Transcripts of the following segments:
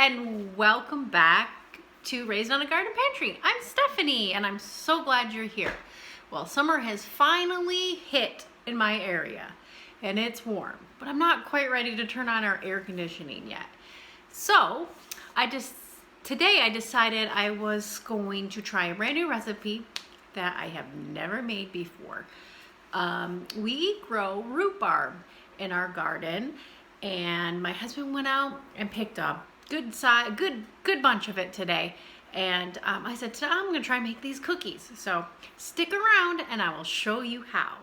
and welcome back to Raised on a Garden Pantry. I'm Stephanie and I'm so glad you're here. Well, summer has finally hit in my area and it's warm, but I'm not quite ready to turn on our air conditioning yet. So today I decided I was going to try a brand new recipe that I have never made before. We grow rhubarb in our garden, and my husband went out and picked a good bunch of it today. And I said, today I'm gonna try and make these cookies. So stick around and I will show you how.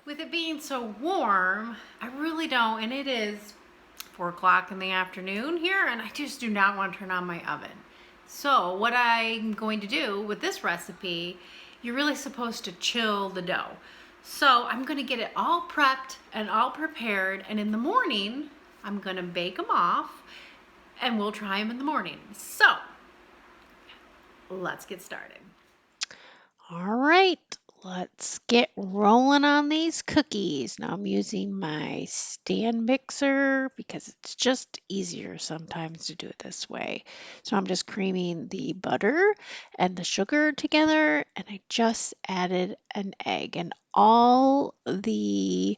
With it being so warm, I really don't, and it is 4 o'clock in the afternoon here, and I just do not want to turn on my oven. So what I'm going to do with this recipe, you're really supposed to chill the dough. So I'm going to get it all prepped and all prepared, and in the morning, I'm going to bake them off, and we'll try them in the morning. So let's get started. All right, let's get rolling on these cookies. Now I'm using my stand mixer because it's just easier sometimes to do it this way. So I'm just creaming the butter and the sugar together, and I just added an egg. And all the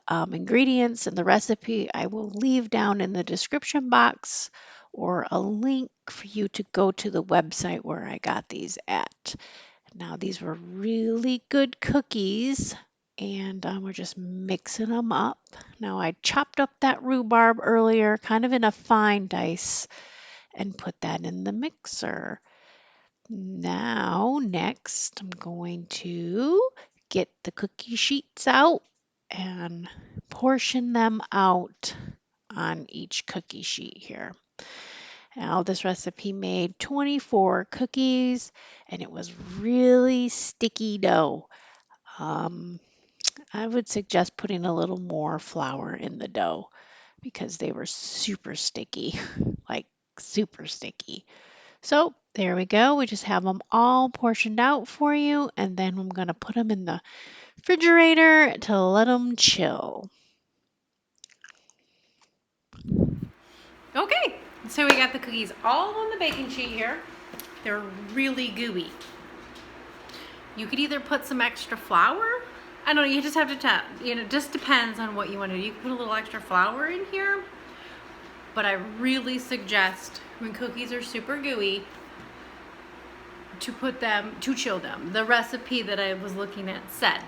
ingredients in the recipe I will leave down in the description box, or a link for you to go to the website where I got these at. Now these were really good cookies, and we're just mixing them up. Now I chopped up that rhubarb earlier, kind of in a fine dice, and put that in the mixer. Now next I'm going to get the cookie sheets out and portion them out on each cookie sheet here. Now, this recipe made 24 cookies, and it was really sticky dough. I would suggest putting a little more flour in the dough because they were super sticky, like super sticky. So there we go. We just have them all portioned out for you, and then I'm going to put them in the refrigerator to let them chill. Okay, so we got the cookies all on the baking sheet here. They're really gooey. You could either put some extra flour. I don't know, you just have to tell. It just depends on what you want to do. You can put a little extra flour in here, but I really suggest when cookies are super gooey to chill them. The recipe that I was looking at said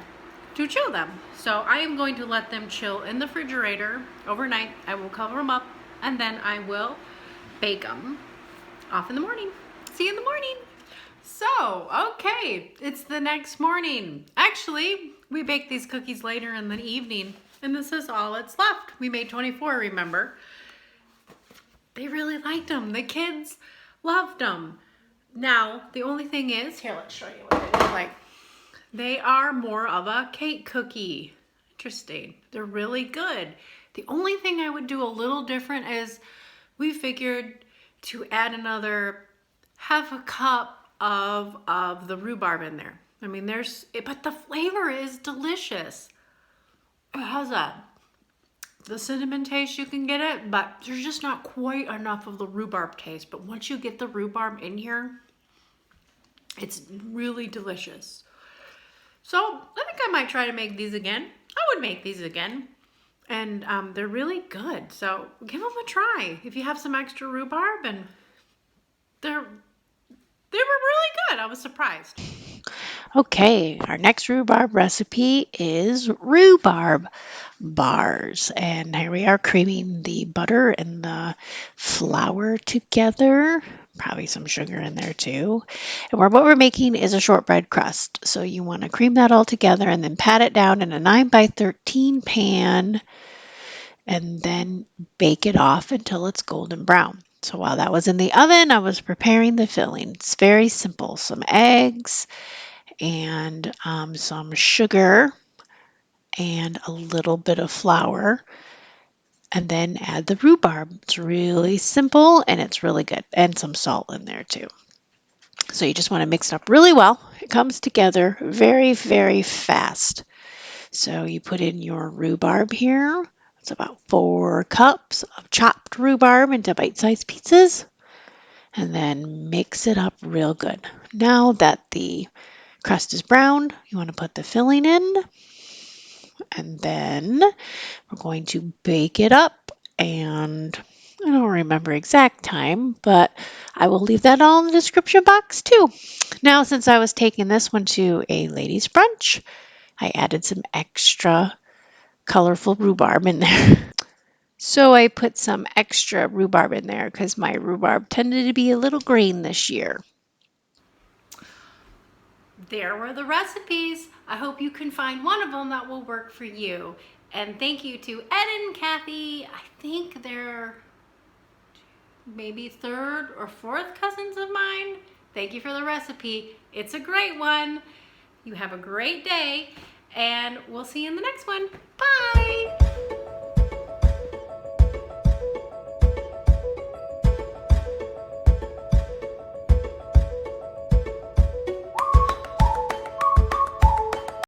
to chill them. So I am going to let them chill in the refrigerator overnight. I will cover them up, and then I will bake them off in the morning. See you in the morning. So, okay, it's the next morning. Actually, we baked these cookies later in the evening, and this is all that's left. We made 24, remember? They really liked them. The kids loved them. Now, the only thing is, here, let's show you what they look like. They are more of a cake cookie. Interesting. They're really good. The only thing I would do a little different is we figured to add another half a cup of the rhubarb in there. I mean, but the flavor is delicious. It has the cinnamon taste, you can get it, but there's just not quite enough of the rhubarb taste. But once you get the rhubarb in here, it's really delicious. So I think I might try to make these again. I would make these again. And they're really good. So give them a try. If you have some extra rhubarb, and they were really good. I was surprised. Okay, our next rhubarb recipe is rhubarb bars. And here we are creaming the butter and the flour together. Probably some sugar in there too. And what we're making is a shortbread crust. So you want to cream that all together and then pat it down in a 9 by 13 pan and then bake it off until it's golden brown. So while that was in the oven, I was preparing the filling. It's very simple. Some eggs and some sugar and a little bit of flour. and then add the rhubarb. It's really simple and it's really good, and some salt in there too. So you just want to mix it up really well. It comes together very, very fast. So you put in your rhubarb here. It's about 4 cups of chopped rhubarb into bite-sized pieces, and then mix it up real good. Now that the crust is browned, you want to put the filling in, and then we're going to bake it up. And I don't remember exact time, but I will leave that all in the description box too. Now, since I was taking this one to a ladies' brunch, I added some extra colorful rhubarb in there. So I put some extra rhubarb in there because my rhubarb tended to be a little green this year. There were the recipes. I hope you can find one of them that will work for you. And thank you to Ed and Kathy. I think they're maybe third or fourth cousins of mine. Thank you for the recipe. It's a great one. You have a great day, and we'll see you in the next one. Bye.